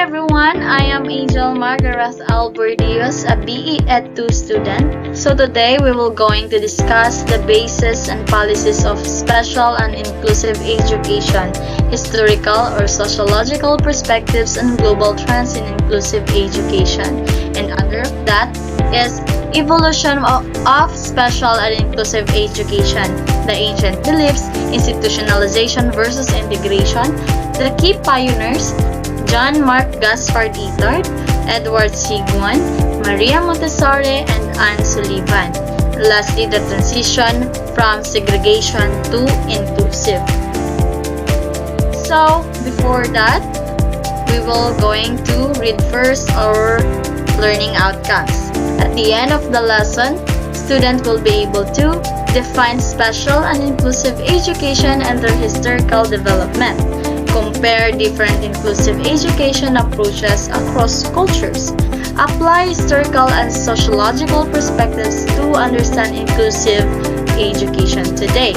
everyone, I am Angel Margaret Alberdios, a BE Ed 2 student. So today we will going to discuss the basis and policies of special and inclusive education, historical or sociological perspectives and global trends in inclusive education. And under that is evolution of special and inclusive education, the ancient beliefs, institutionalization versus integration, the key pioneers, John Mark Gaspard III, Edward Sigmund, Maria Montessori, and Anne Sullivan. Lastly, the transition from segregation to inclusive. So, before that, we will going to read first our learning outcomes. At the end of the lesson, students will be able to define special and inclusive education and their historical development, compare different inclusive education approaches across cultures, apply historical and sociological perspectives to understand inclusive education today.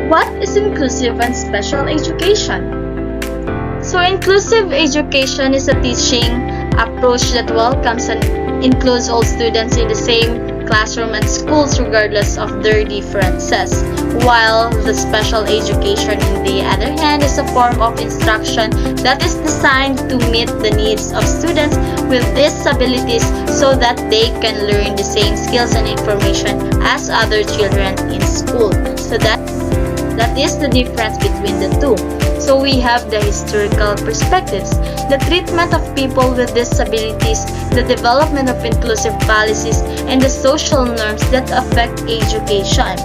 What is inclusive and special education? So, inclusive education is a teaching approach that welcomes and includes all students in the same classroom and schools regardless of their differences, while the special education, on the other hand, is a form of instruction that is designed to meet the needs of students with disabilities so that they can learn the same skills and information as other children in school. So that is the difference between the two. So we have the historical perspectives, the treatment of people with disabilities, the development of inclusive policies, and the social norms that affect education.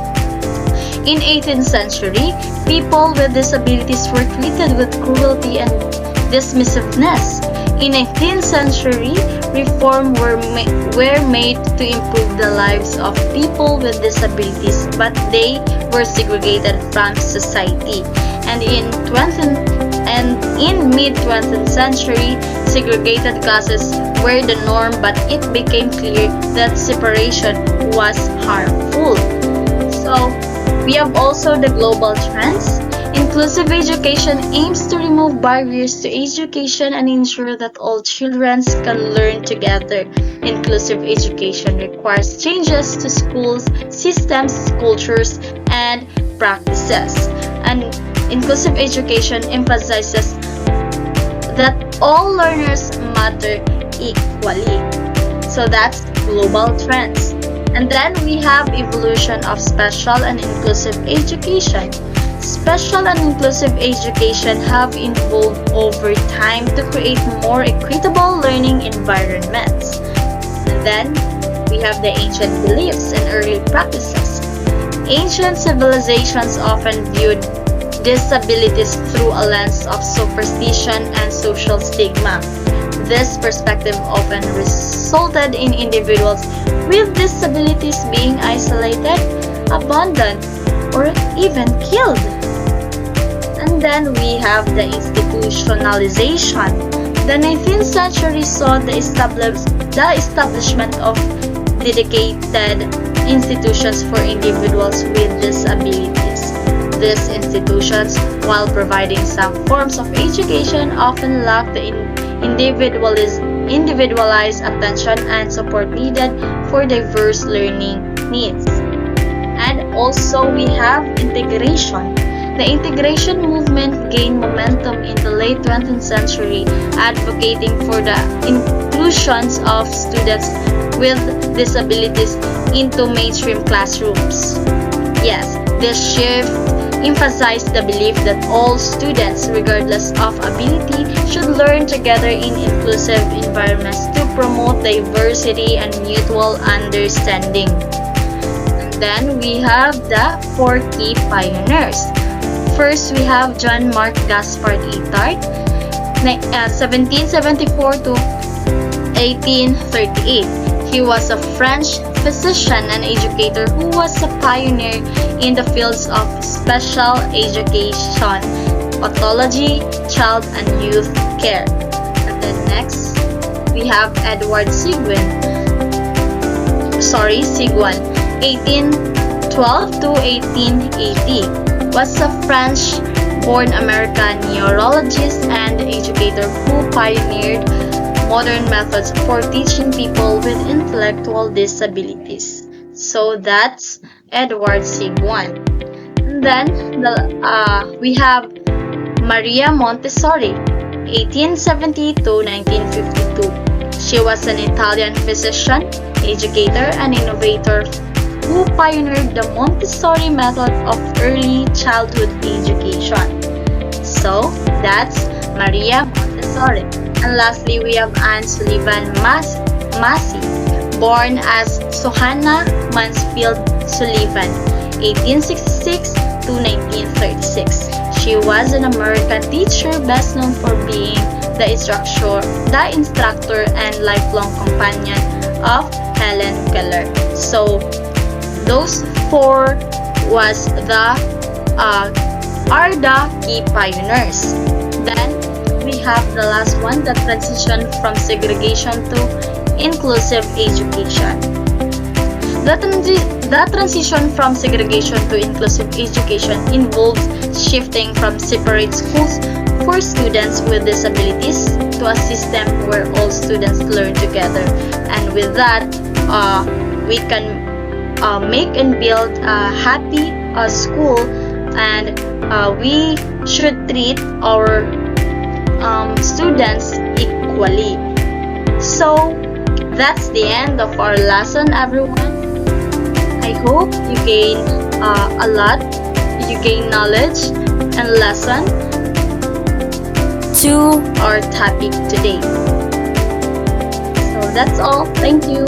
In 18th century, people with disabilities were treated with cruelty and dismissiveness. In 19th century, reforms were made to improve the lives of people with disabilities, but they were segregated from society. And in mid-20th century, segregated classes were the norm, but it became clear that separation was harmful. So, we have also the global trends. Inclusive education aims to remove barriers to education and ensure that all children can learn together. Inclusive education requires changes to schools, systems, cultures, and practices. And inclusive education emphasizes that all learners matter equally. So that's global trends. And then we have evolution of special and inclusive education. Special and inclusive education have evolved over time to create more equitable learning environments. And then we have the ancient beliefs and early practices. Ancient civilizations often viewed disabilities through a lens of superstition and social stigma. This perspective often resulted in individuals with disabilities being isolated, abandoned, or even killed. And then we have the institutionalization. The 19th century saw the establishment of dedicated institutions for individuals with disabilities. These institutions, while providing some forms of education, often lack the individualized attention and support needed for diverse learning needs. And also we have integration. The integration movement gained momentum in the late 20th century, advocating for the inclusions of students with disabilities into mainstream classrooms. Yes, this shift emphasized the belief that all students, regardless of ability, should learn together in inclusive environments to promote diversity and mutual understanding. And then we have the four key pioneers. First, we have John Mark Gaspard III, 1774 to 1838. He was a French physician and educator who was a pioneer in the fields of special education, pathology, child and youth care. And then next, we have Edward Sigmund, 1812 to 1880. Was a French born American neurologist and educator who pioneered modern methods for teaching people with intellectual disabilities. So that's Edward Sigmund. And then we have Maria Montessori, 1870 to 1952. She was an Italian physician, educator, and innovator who pioneered the Montessori method of early childhood education. So, that's Maria Montessori. And lastly, we have Anne Sullivan Massey, born as Suhanna Mansfield Sullivan, 1866 to 1936. She was an American teacher best known for being the instructor and lifelong companion of Helen Keller. So those four was the are the key pioneers. Then we have the last one, the transition from segregation to inclusive education. The transition from segregation to inclusive education involves shifting from separate schools for students with disabilities to a system where all students learn together. And with that, we can make and build a happy school, and we should treat our students equally. So that's the end of our lesson, everyone. I hope you gain a lot, you gain knowledge and lesson to our topic today. So that's all. Thank you.